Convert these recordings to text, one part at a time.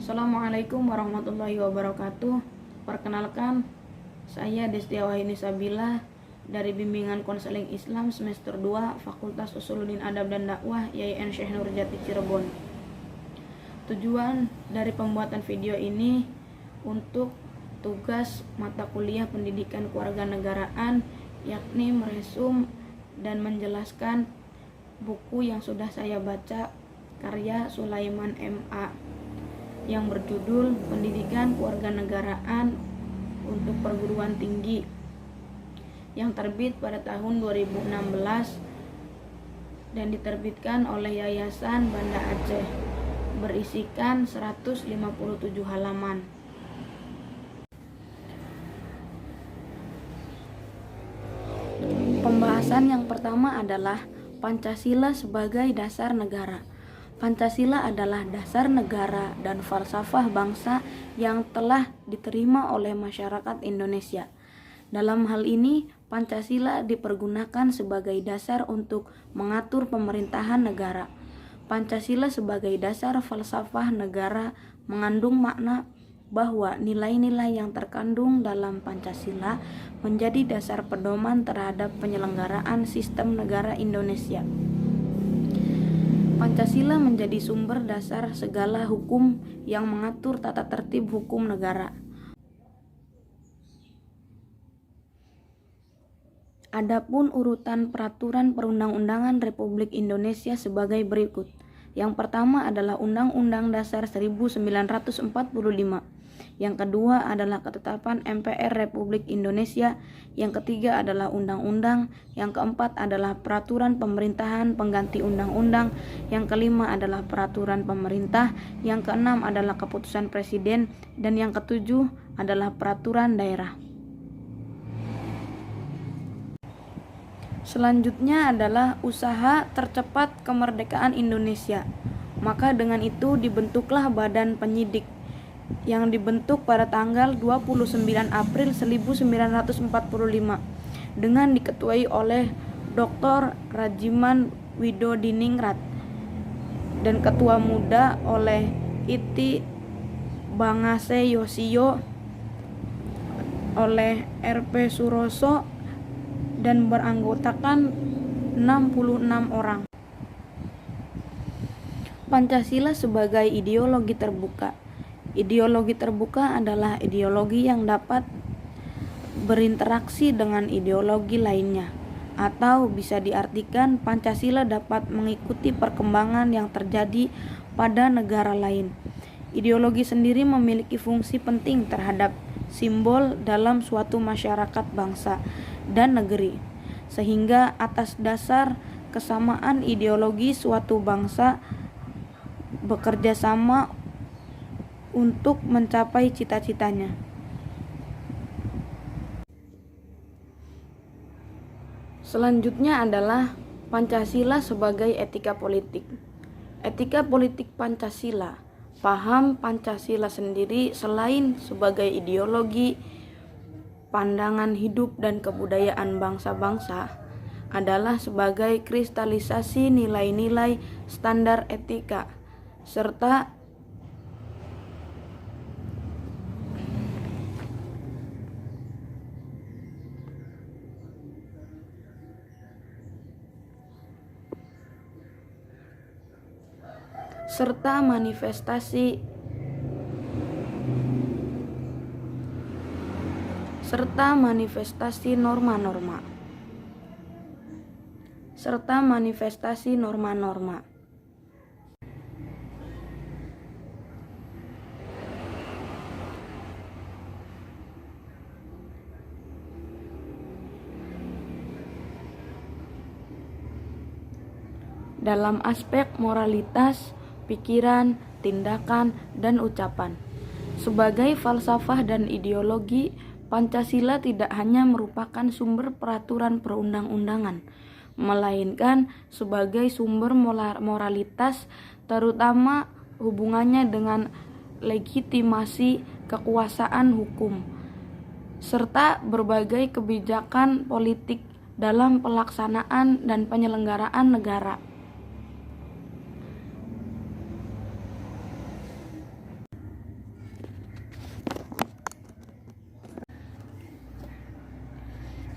Assalamualaikum warahmatullahi wabarakatuh. Perkenalkan, saya Destiawahini Sabila dari Bimbingan Konseling Islam semester 2 Fakultas Usuluddin Adab dan Dakwah YIN Syekh Nurjati Cirebon. Tujuan dari pembuatan video ini untuk tugas mata kuliah Pendidikan Kewarganegaraan, yakni meresum dan menjelaskan buku yang sudah saya baca karya Sulaiman M.A. yang berjudul Pendidikan Kewarganegaraan untuk Perguruan Tinggi yang terbit pada tahun 2016 dan diterbitkan oleh Yayasan Banda Aceh, berisikan 157 halaman. Pembahasan yang pertama adalah Pancasila sebagai dasar negara. Pancasila adalah dasar negara dan falsafah bangsa yang telah diterima oleh masyarakat Indonesia. Dalam hal ini, Pancasila dipergunakan sebagai dasar untuk mengatur pemerintahan negara. Pancasila sebagai dasar falsafah negara mengandung makna bahwa nilai-nilai yang terkandung dalam Pancasila menjadi dasar pedoman terhadap penyelenggaraan sistem negara Indonesia. Pancasila menjadi sumber dasar segala hukum yang mengatur tata tertib hukum negara. Adapun urutan peraturan perundang-undangan Republik Indonesia sebagai berikut. Yang pertama adalah Undang-Undang Dasar 1945. Yang kedua adalah Ketetapan MPR Republik Indonesia. Yang ketiga adalah Undang-Undang. Yang keempat adalah Peraturan Pemerintahan Pengganti Undang-Undang. Yang kelima adalah Peraturan Pemerintah. Yang keenam adalah Keputusan Presiden. Dan yang ketujuh adalah Peraturan Daerah. Selanjutnya adalah usaha tercepat kemerdekaan Indonesia. Maka dengan itu dibentuklah Badan Penyidik yang dibentuk pada tanggal 29 April 1945 dengan diketuai oleh Dr. Rajiman Widodiningrat dan ketua muda oleh Iti Bangase Yosio, oleh R.P. Suroso, dan beranggotakan 66 orang. Pancasila sebagai ideologi terbuka. Ideologi terbuka adalah ideologi yang dapat berinteraksi dengan ideologi lainnya, atau bisa diartikan Pancasila dapat mengikuti perkembangan yang terjadi pada negara lain. Ideologi sendiri memiliki fungsi penting terhadap simbol dalam suatu masyarakat bangsa dan negeri, sehingga atas dasar kesamaan ideologi suatu bangsa bekerja sama untuk mencapai cita-citanya. Selanjutnya adalah Pancasila sebagai etika politik. Etika politik Pancasila. Paham Pancasila sendiri selain sebagai ideologi, pandangan hidup dan kebudayaan bangsa-bangsa adalah sebagai kristalisasi nilai-nilai standar etika serta manifestasi norma-norma. Dalam aspek moralitas, pikiran, tindakan, dan ucapan. Sebagai falsafah dan ideologi, Pancasila tidak hanya merupakan sumber peraturan perundang-undangan, melainkan sebagai sumber moralitas, terutama hubungannya dengan legitimasi kekuasaan hukum, serta berbagai kebijakan politik dalam pelaksanaan dan penyelenggaraan negara.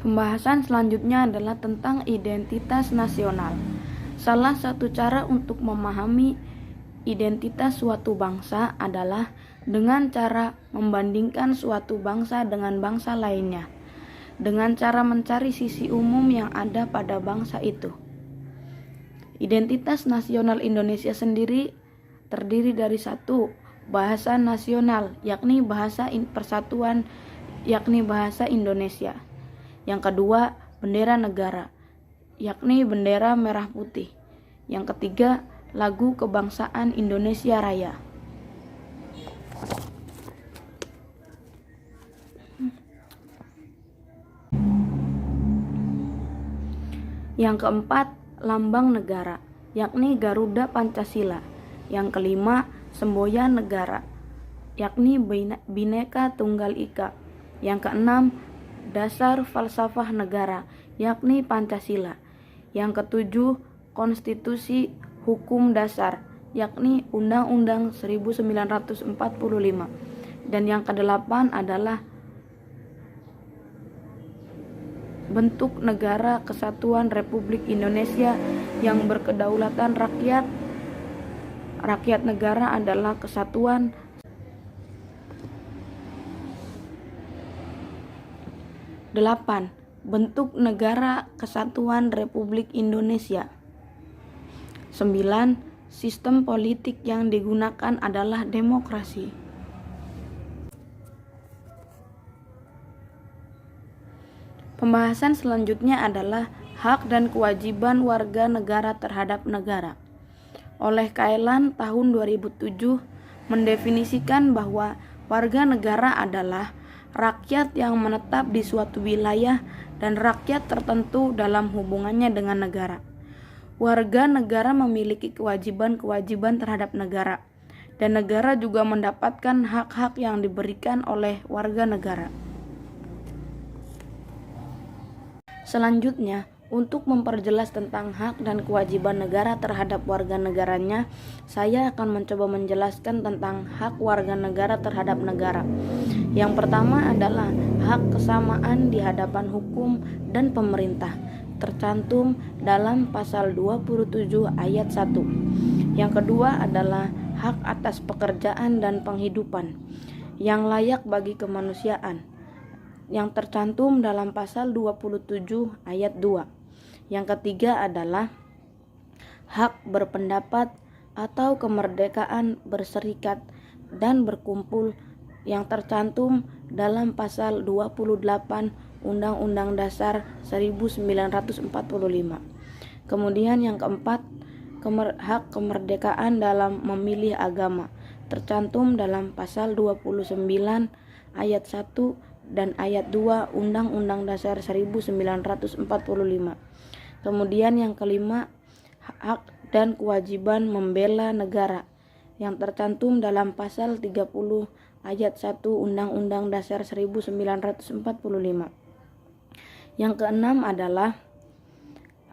Pembahasan selanjutnya adalah tentang identitas nasional. Salah satu cara untuk memahami identitas suatu bangsa adalah dengan cara membandingkan suatu bangsa dengan bangsa lainnya, dengan cara mencari sisi umum yang ada pada bangsa itu. Identitas nasional Indonesia sendiri terdiri dari satu, bahasa nasional, yakni bahasa persatuan, yakni bahasa Indonesia. Yang kedua, bendera negara, yakni bendera merah putih. Yang ketiga, lagu kebangsaan Indonesia Raya. Yang keempat, lambang negara, yakni Garuda Pancasila. Yang kelima, semboyan negara, yakni Bhinneka Tunggal Ika. Yang keenam, dasar falsafah negara, yakni Pancasila. Yang ketujuh, konstitusi hukum dasar, yakni Undang-Undang 1945. Dan yang kedelapan adalah bentuk negara kesatuan Republik Indonesia yang berkedaulatan rakyat. Rakyat negara adalah kesatuan. 8. Bentuk negara kesatuan Republik Indonesia. 9. Sistem politik yang digunakan adalah demokrasi. Pembahasan selanjutnya adalah hak dan kewajiban warga negara terhadap negara. Oleh Kaelan tahun 2007 mendefinisikan bahwa warga negara adalah rakyat yang menetap di suatu wilayah dan rakyat tertentu dalam hubungannya dengan negara. Warga negara memiliki kewajiban-kewajiban terhadap negara, dan negara juga mendapatkan hak-hak yang diberikan oleh warga negara. Selanjutnya, untuk memperjelas tentang hak dan kewajiban negara terhadap warga negaranya, saya akan mencoba menjelaskan tentang hak warga negara terhadap negara. Yang pertama adalah hak kesamaan di hadapan hukum dan pemerintah, tercantum dalam pasal 27 ayat 1. Yang kedua adalah hak atas pekerjaan dan penghidupan yang layak bagi kemanusiaan, yang tercantum dalam pasal 27 ayat 2. Yang ketiga adalah hak berpendapat atau kemerdekaan berserikat dan berkumpul yang tercantum dalam pasal 28 Undang-Undang Dasar 1945. Kemudian yang keempat, hak kemerdekaan dalam memilih agama, tercantum dalam pasal 29 ayat 1 dan ayat 2 Undang-Undang Dasar 1945. Kemudian yang kelima, hak dan kewajiban membela negara yang tercantum dalam pasal 30 ayat 1 Undang-Undang Dasar 1945. Yang keenam adalah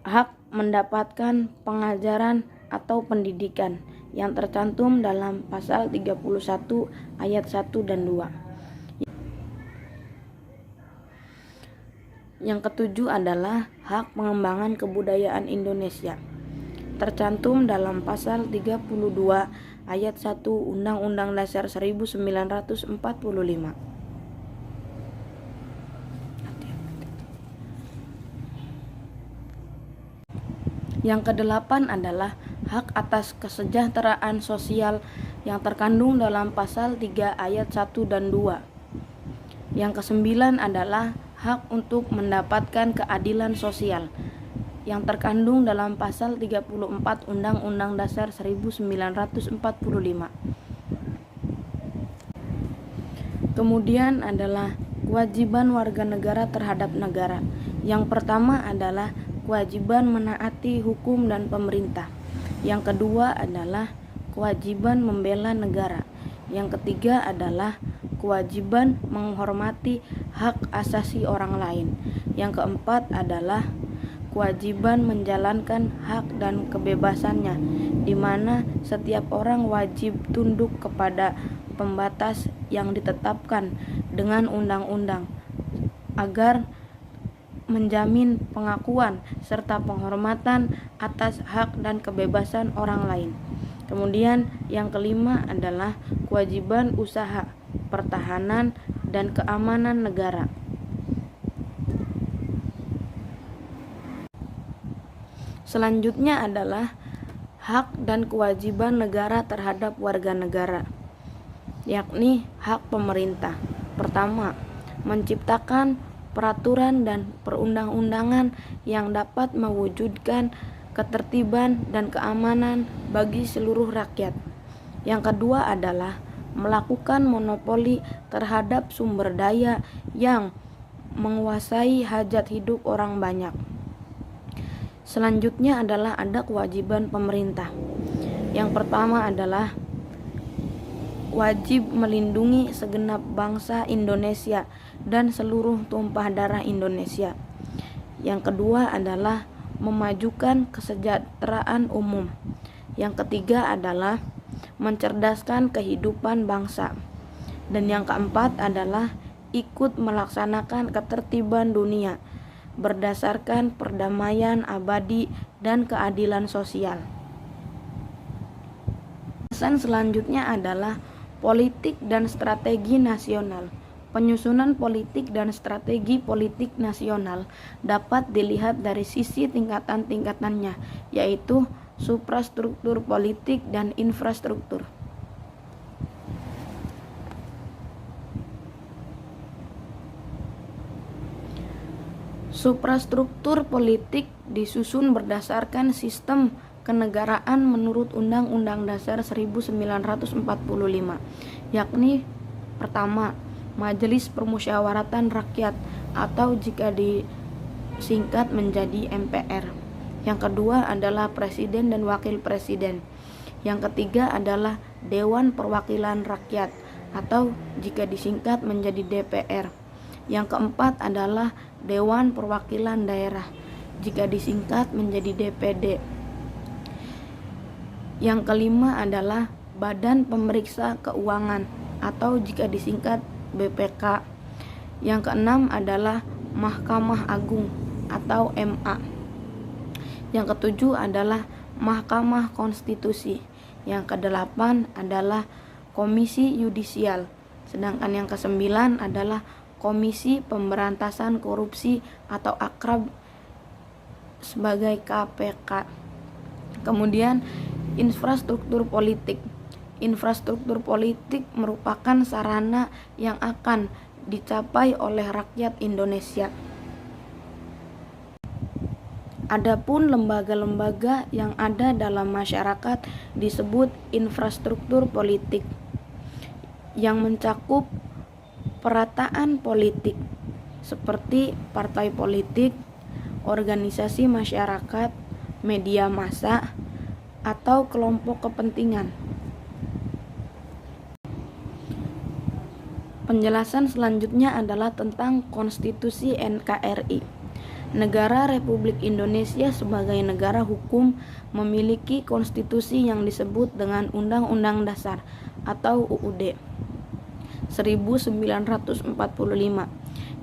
hak mendapatkan pengajaran atau pendidikan yang tercantum dalam pasal 31 ayat 1 dan 2. Yang ketujuh adalah hak pengembangan kebudayaan Indonesia, tercantum dalam pasal 32 ayat 1 Undang-Undang Dasar 1945. Yang kedelapan adalah hak atas kesejahteraan sosial yang terkandung dalam pasal 3 ayat 1 dan 2. Yang kesembilan adalah hak untuk mendapatkan keadilan sosial yang terkandung dalam pasal 34 Undang-Undang Dasar 1945. Kemudian adalah kewajiban warga negara terhadap negara. Yang pertama adalah kewajiban menaati hukum dan pemerintah. Yang kedua adalah kewajiban membela negara. Yang ketiga adalah kewajiban menghormati hak asasi orang lain. Yang keempat adalah kewajiban menjalankan hak dan kebebasannya, di mana setiap orang wajib tunduk kepada pembatas yang ditetapkan dengan undang-undang agar menjamin pengakuan serta penghormatan atas hak dan kebebasan orang lain. Kemudian yang kelima adalah kewajiban usaha, pertahanan, dan keamanan negara. Selanjutnya adalah hak dan kewajiban negara terhadap warga negara, yakni hak pemerintah. Pertama, menciptakan peraturan dan perundang-undangan yang dapat mewujudkan ketertiban dan keamanan bagi seluruh rakyat. Yang kedua adalah melakukan monopoli terhadap sumber daya yang menguasai hajat hidup orang banyak. Selanjutnya adalah ada kewajiban pemerintah. Yang pertama adalah wajib melindungi segenap bangsa Indonesia dan seluruh tumpah darah Indonesia. Yang kedua adalah memajukan kesejahteraan umum. Yang ketiga adalah mencerdaskan kehidupan bangsa. Dan yang keempat adalah ikut melaksanakan ketertiban dunia berdasarkan perdamaian abadi dan keadilan sosial. Pesan selanjutnya adalah politik dan strategi nasional. Penyusunan politik dan strategi politik nasional dapat dilihat dari sisi tingkatan-tingkatannya, yaitu suprastruktur politik dan infrastruktur. Suprastruktur politik disusun berdasarkan sistem kenegaraan menurut Undang-Undang Dasar 1945, yakni pertama, Majelis Permusyawaratan Rakyat atau jika disingkat menjadi MPR. Yang kedua adalah Presiden dan Wakil Presiden. Yang ketiga adalah Dewan Perwakilan Rakyat atau jika disingkat menjadi DPR. Yang keempat adalah Dewan Perwakilan Daerah, jika disingkat menjadi DPD. Yang kelima adalah Badan Pemeriksa Keuangan atau jika disingkat BPK. Yang keenam adalah Mahkamah Agung atau MA. Yang ketujuh adalah Mahkamah Konstitusi. Yang kedelapan adalah Komisi Yudisial. Sedangkan yang kesembilan adalah Komisi Pemberantasan Korupsi atau akrab sebagai KPK. Kemudian infrastruktur politik. Infrastruktur politik merupakan sarana yang akan dicapai oleh rakyat Indonesia. Adapun lembaga-lembaga yang ada dalam masyarakat disebut infrastruktur politik, yang mencakup perataan politik seperti partai politik, organisasi masyarakat, media massa, atau kelompok kepentingan. Penjelasan selanjutnya adalah tentang Konstitusi NKRI. Negara Republik Indonesia sebagai negara hukum memiliki konstitusi yang disebut dengan Undang-Undang Dasar atau UUD 1945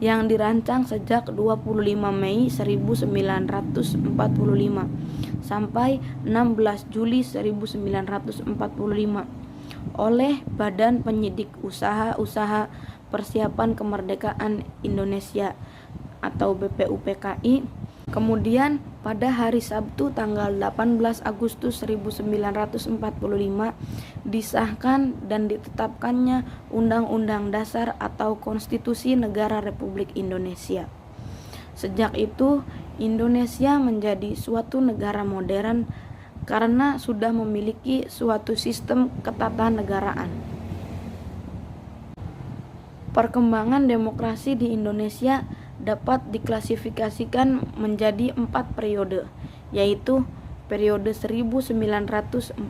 yang dirancang sejak 25 Mei 1945 sampai 16 Juli 1945 oleh Badan Penyidik Usaha-Usaha Persiapan Kemerdekaan Indonesia atau BPUPKI. Kemudian pada hari Sabtu tanggal 18 Agustus 1945 disahkan dan ditetapkannya Undang-Undang Dasar atau Konstitusi Negara Republik Indonesia. Sejak itu Indonesia menjadi suatu negara modern karena sudah memiliki suatu sistem ketatanegaraan. Perkembangan demokrasi di Indonesia dapat diklasifikasikan menjadi 4 periode, yaitu periode 1945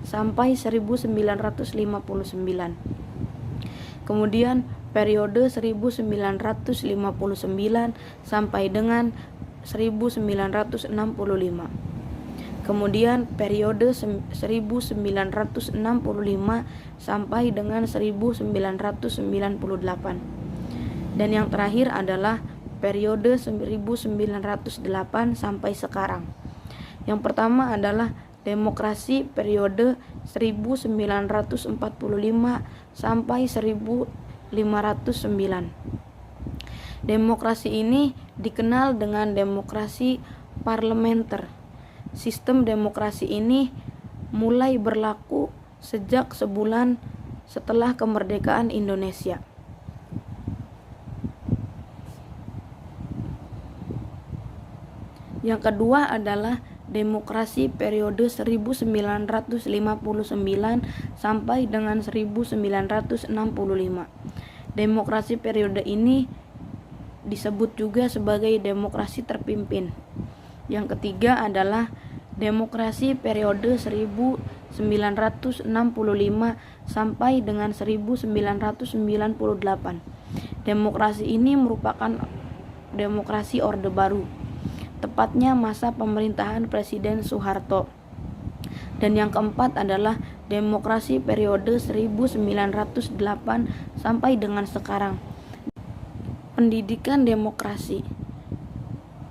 sampai 1959. Kemudian periode 1959 sampai dengan 1965. Kemudian periode 1965 sampai dengan 1998. Dan yang terakhir adalah periode 1908 sampai sekarang. Yang pertama adalah demokrasi periode 1945 sampai 1509. Demokrasi ini dikenal dengan demokrasi parlementer. Sistem demokrasi ini mulai berlaku sejak sebulan setelah kemerdekaan Indonesia. Yang kedua adalah demokrasi periode 1959 sampai dengan 1965. Demokrasi periode ini disebut juga sebagai demokrasi terpimpin. Yang ketiga adalah demokrasi periode 1965 sampai dengan 1998. Demokrasi ini merupakan demokrasi Orde Baru, tepatnya masa pemerintahan Presiden Soeharto. Dan yang keempat adalah demokrasi periode 1908 sampai dengan sekarang. Pendidikan demokrasi.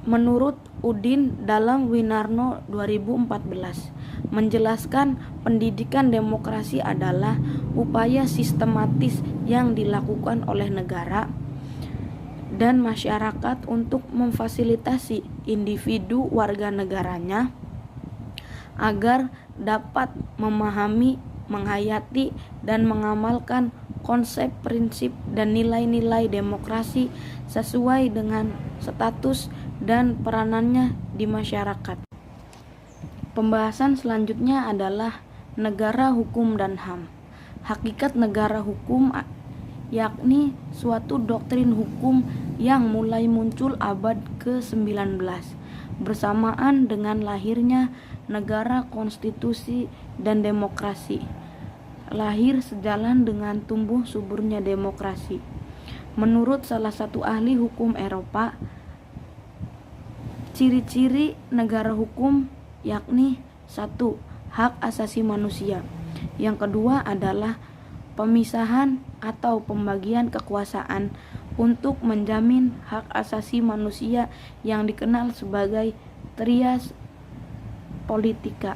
Menurut Udin dalam Winarno 2014 menjelaskan pendidikan demokrasi adalah upaya sistematis yang dilakukan oleh negara dan masyarakat untuk memfasilitasi individu warga negaranya agar dapat memahami, menghayati, dan mengamalkan konsep, prinsip, dan nilai-nilai demokrasi sesuai dengan status dan peranannya di masyarakat. Pembahasan selanjutnya adalah negara hukum dan HAM. Hakikat negara hukum yakni suatu doktrin hukum yang mulai muncul abad ke-19 bersamaan dengan lahirnya negara konstitusi dan demokrasi. Lahir sejalan dengan tumbuh suburnya demokrasi. Menurut salah satu ahli hukum Eropa, ciri-ciri negara hukum yakni 1. Hak asasi manusia. Yang kedua adalah pemisahan atau pembagian kekuasaan untuk menjamin hak asasi manusia yang dikenal sebagai trias politika.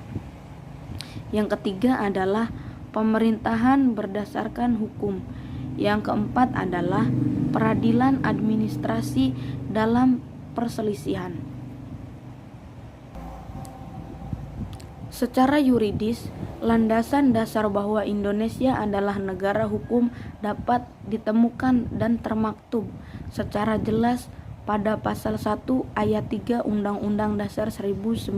Yang ketiga adalah pemerintahan berdasarkan hukum. Yang keempat adalah peradilan administrasi dalam perselisihan. Secara yuridis, landasan dasar bahwa Indonesia adalah negara hukum dapat ditemukan dan termaktub secara jelas pada pasal 1 ayat 3 Undang-Undang Dasar 1945.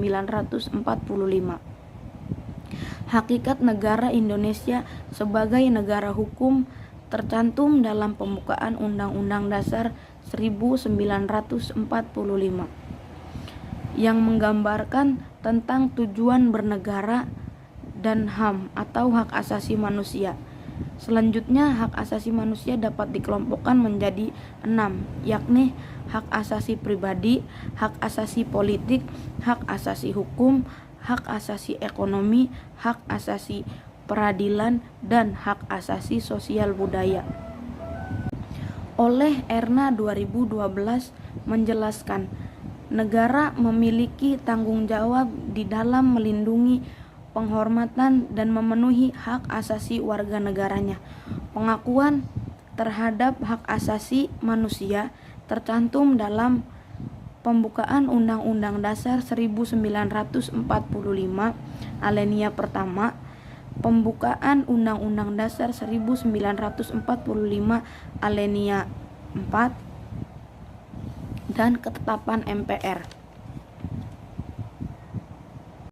Hakikat negara Indonesia sebagai negara hukum tercantum dalam pembukaan Undang-Undang Dasar 1945 yang menggambarkan tentang tujuan bernegara dan HAM atau hak asasi manusia. Selanjutnya, hak asasi manusia dapat dikelompokkan menjadi 6, yakni hak asasi pribadi, hak asasi politik, hak asasi hukum, hak asasi ekonomi, hak asasi peradilan, dan hak asasi sosial budaya. Oleh Erna 2012 menjelaskan, negara memiliki tanggung jawab di dalam melindungi, penghormatan, dan memenuhi hak asasi warga negaranya. Pengakuan terhadap hak asasi manusia tercantum dalam pembukaan Undang-Undang Dasar 1945 alinea pertama, pembukaan Undang-Undang Dasar 1945 alinea 4, dan ketetapan MPR.